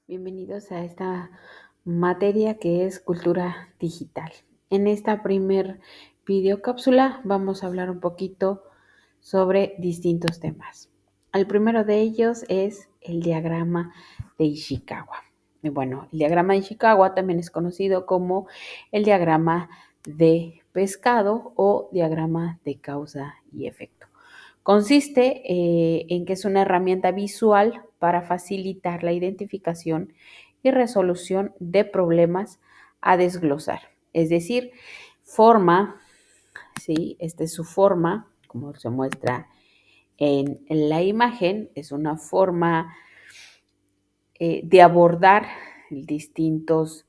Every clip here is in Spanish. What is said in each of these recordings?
Bienvenidos a esta materia que es cultura digital. En esta primer videocápsula vamos a hablar un poquito sobre distintos temas. El primero de ellos es el diagrama de Ishikawa. Y bueno, el diagrama de Ishikawa también es conocido como el diagrama de pescado o diagrama de causa y efecto. Consiste en que es una herramienta visual para facilitar la identificación y resolución de problemas a desglosar. Es decir, forma, ¿sí? Esta es su forma, como se muestra en la imagen, es una forma de abordar distintos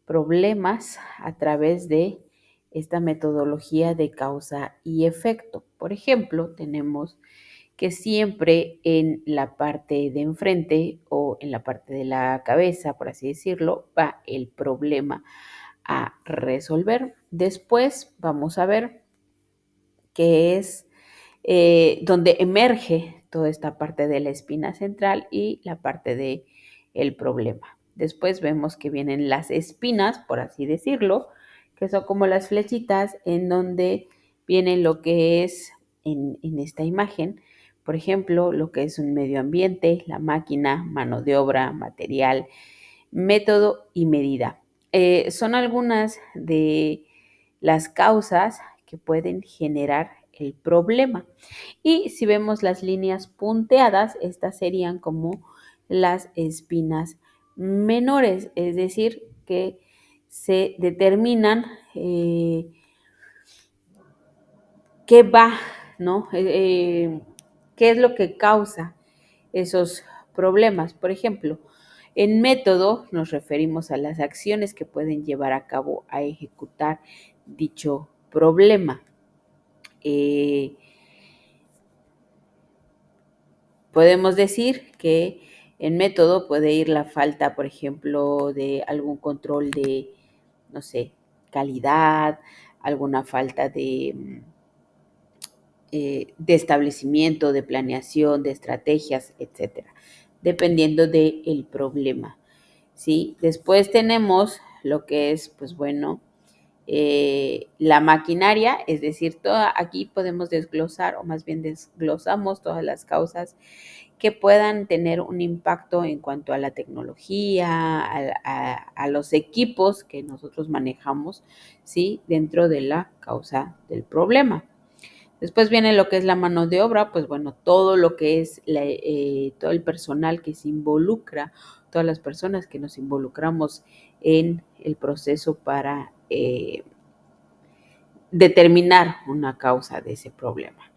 problemas a través de esta metodología de causa y efecto. Por ejemplo, tenemos que siempre en la parte de enfrente o en la parte de la cabeza, por así decirlo, va el problema a resolver. Después vamos a ver qué es donde emerge toda esta parte de la espina central y la parte de el problema. Después vemos que vienen las espinas, por así decirlo, que son como las flechitas en donde viene lo que es en esta imagen, por ejemplo, lo que es un medio ambiente, la máquina, mano de obra, material, método y medida. Son algunas de las causas que pueden generar el problema. Y si vemos las líneas punteadas, estas serían como las espinas menores, es decir, que se determinan qué va, ¿no? ¿Qué es lo que causa esos problemas? Por ejemplo, en método nos referimos a las acciones que pueden llevar a cabo a ejecutar dicho problema. Podemos decir que en método puede ir la falta, por ejemplo, de algún control de, no sé, calidad, alguna falta de establecimiento, de planeación, de estrategias, etcétera, dependiendo del problema, ¿sí? Después tenemos lo que es, pues bueno, la maquinaria, es decir, aquí podemos desglosar, o más bien desglosamos todas las causas que puedan tener un impacto en cuanto a la tecnología, a los equipos que nosotros manejamos, ¿sí? Dentro de la causa del problema. Después viene lo que es la mano de obra, pues bueno, todo lo que es todo el personal que se involucra, todas las personas que nos involucramos en el proceso para determinar una causa de ese problema.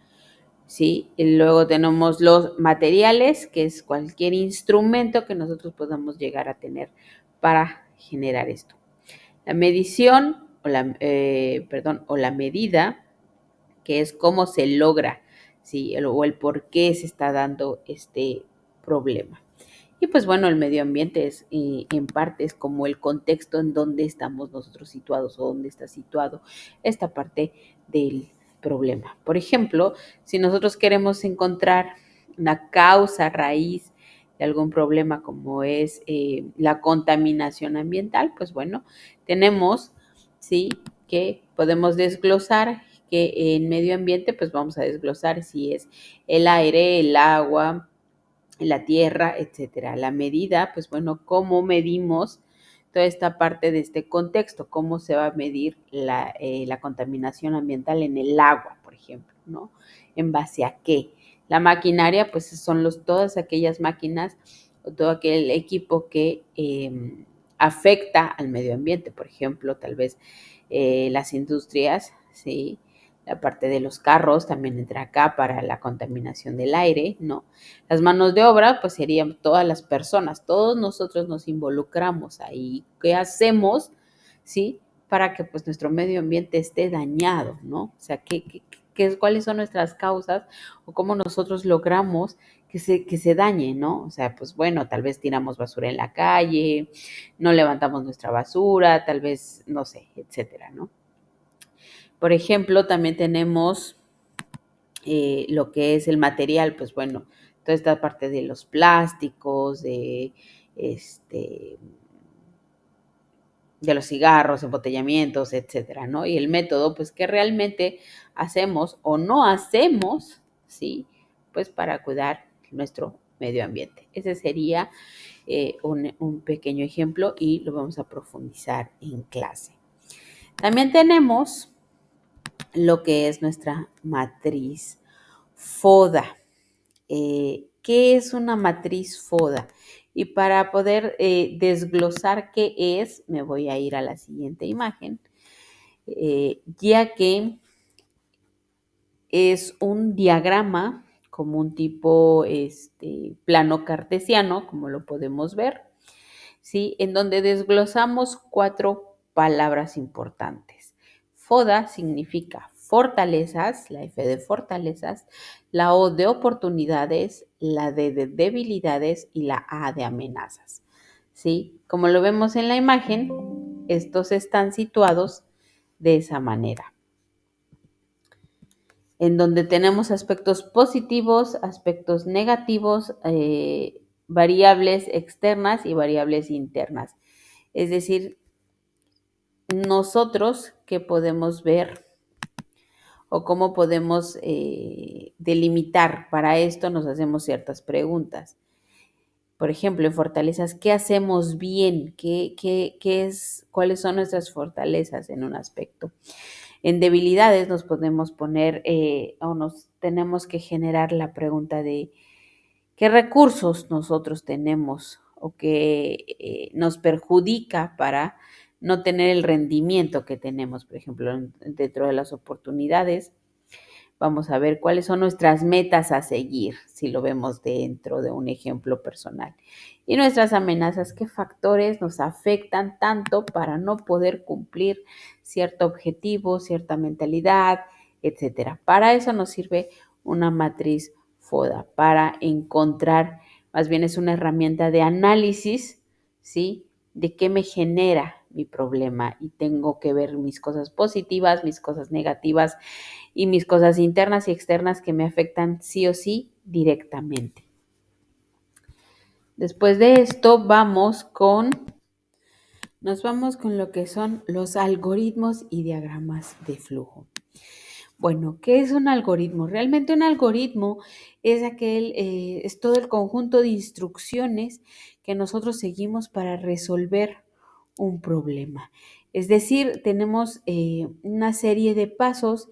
¿Sí? Y luego tenemos los materiales, que es cualquier instrumento que nosotros podamos llegar a tener para generar esto. La medición o la medida, que es cómo se logra, ¿sí? O el por qué se está dando este problema. Y pues bueno, el medio ambiente es, en parte, es como el contexto en donde estamos nosotros situados o donde está situado esta parte del problema. Por ejemplo, si nosotros queremos encontrar una causa raíz de algún problema como es la contaminación ambiental, pues bueno, tenemos, sí, que podemos desglosar que en medio ambiente, pues vamos a desglosar si es el aire, el agua, la tierra, etcétera. La medida, pues bueno, cómo medimos toda esta parte de este contexto, cómo se va a medir la contaminación ambiental en el agua, por ejemplo, ¿no? ¿En base a qué? La maquinaria, pues son todas aquellas máquinas o todo aquel equipo que afecta al medio ambiente, por ejemplo, tal vez las industrias, ¿sí? La parte de los carros también entra acá para la contaminación del aire, ¿no? Las manos de obra, pues serían todas las personas, todos nosotros nos involucramos ahí. ¿Qué hacemos, sí? Para que pues nuestro medio ambiente esté dañado, ¿no? O sea, cuáles son nuestras causas o cómo nosotros logramos que se dañe, ¿no? O sea, pues bueno, tal vez tiramos basura en la calle, no levantamos nuestra basura, tal vez, no sé, etcétera, ¿no? Por ejemplo, también tenemos lo que es el material, pues bueno, toda esta parte de los plásticos, de de los cigarros, embotellamientos, etcétera, ¿no? Y el método, pues, que realmente hacemos o no hacemos, ¿sí? Pues para cuidar nuestro medio ambiente. Ese sería un pequeño ejemplo y lo vamos a profundizar en clase. También tenemos lo que es nuestra matriz FODA. ¿Qué es una matriz FODA? Y para poder desglosar qué es, me voy a ir a la siguiente imagen, ya que es un diagrama como un tipo plano cartesiano, como lo podemos ver, ¿sí? En donde desglosamos 4 palabras importantes. FODA significa fortalezas, la F de fortalezas, la O de oportunidades, la D de debilidades y la A de amenazas, ¿sí? Como lo vemos en la imagen, estos están situados de esa manera, en donde tenemos aspectos positivos, aspectos negativos, variables externas y variables internas. Es decir, nosotros qué podemos ver o cómo podemos delimitar. Para esto nos hacemos ciertas preguntas. Por ejemplo, en fortalezas, ¿qué hacemos bien? ¿Cuáles son nuestras fortalezas en un aspecto? En debilidades nos podemos poner o nos tenemos que generar la pregunta de qué recursos nosotros tenemos o que nos perjudica para no tener el rendimiento que tenemos. Por ejemplo, dentro de las oportunidades, vamos a ver cuáles son nuestras metas a seguir, si lo vemos dentro de un ejemplo personal. Y nuestras amenazas, qué factores nos afectan tanto para no poder cumplir cierto objetivo, cierta mentalidad, etcétera. Para eso nos sirve una matriz FODA, para encontrar, más bien es una herramienta de análisis, ¿sí? De qué me genera mi problema y tengo que ver mis cosas positivas, mis cosas negativas y mis cosas internas y externas que me afectan sí o sí directamente. Después de esto nos vamos con lo que son los algoritmos y diagramas de flujo. Bueno, ¿qué es un algoritmo? Realmente un algoritmo es todo el conjunto de instrucciones que nosotros seguimos para resolver un problema. Es decir, tenemos una serie de pasos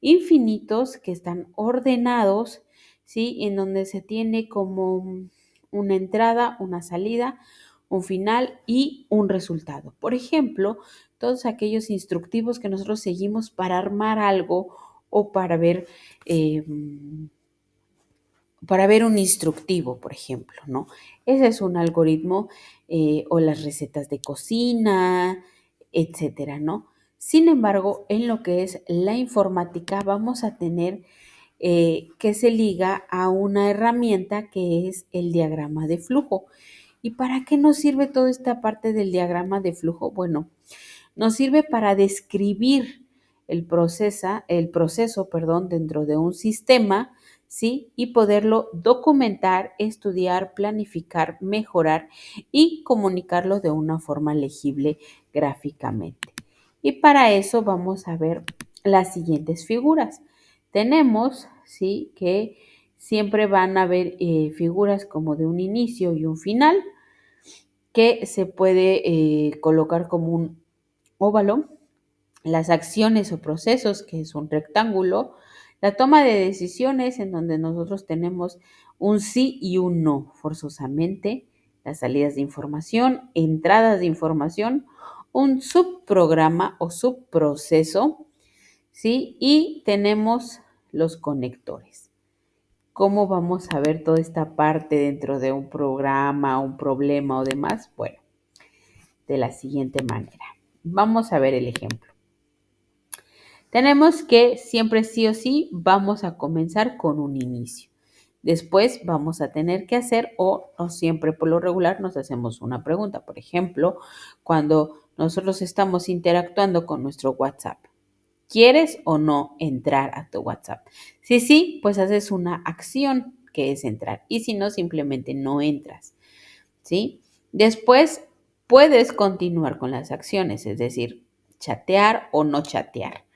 infinitos que están ordenados, ¿sí? En donde se tiene como una entrada, una salida, un final y un resultado. Por ejemplo, todos aquellos instructivos que nosotros seguimos para armar algo o eh, para ver un instructivo, por ejemplo, ¿no? Ese es un algoritmo o las recetas de cocina, etcétera, ¿no? Sin embargo, en lo que es la informática vamos a tener que se liga a una herramienta que es el diagrama de flujo. ¿Y para qué nos sirve toda esta parte del diagrama de flujo? Bueno, nos sirve para describir el proceso, dentro de un sistema, ¿sí? Y poderlo documentar, estudiar, planificar, mejorar y comunicarlo de una forma legible gráficamente. Y para eso vamos a ver las siguientes figuras. Tenemos, ¿sí? Que siempre van a haber figuras como de un inicio y un final, que se puede colocar como un óvalo, las acciones o procesos, que es un rectángulo, la toma de decisiones, en donde nosotros tenemos un sí y un no, forzosamente, las salidas de información, entradas de información, un subprograma o subproceso, ¿sí? Y tenemos los conectores. ¿Cómo vamos a ver toda esta parte dentro de un programa, un problema o demás? Bueno, de la siguiente manera. Vamos a ver el ejemplo. Tenemos que siempre sí o sí vamos a comenzar con un inicio. Después vamos a tener que hacer o no siempre por lo regular nos hacemos una pregunta. Por ejemplo, cuando nosotros estamos interactuando con nuestro WhatsApp. ¿Quieres o no entrar a tu WhatsApp? Si sí, pues haces una acción que es entrar. Y si no, simplemente no entras. ¿Sí? Después puedes continuar con las acciones, es decir, chatear o no chatear,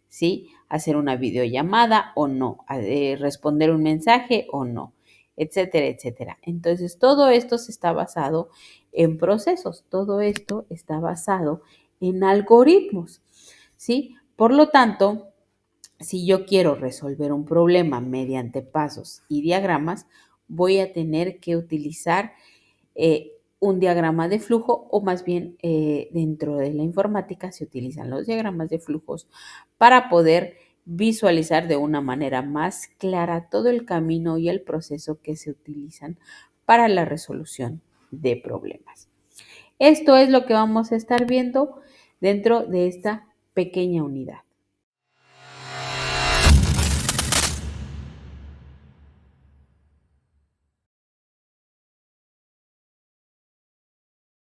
¿sí? Hacer una videollamada o no, responder un mensaje o no, etcétera, etcétera. Entonces, todo esto se está basado en procesos, todo esto está basado en algoritmos, ¿sí? Por lo tanto, si yo quiero resolver un problema mediante pasos y diagramas, voy a tener que utilizar un diagrama de flujo o más bien dentro de la informática se utilizan los diagramas de flujos para poder visualizar de una manera más clara todo el camino y el proceso que se utilizan para la resolución de problemas. Esto es lo que vamos a estar viendo dentro de esta pequeña unidad.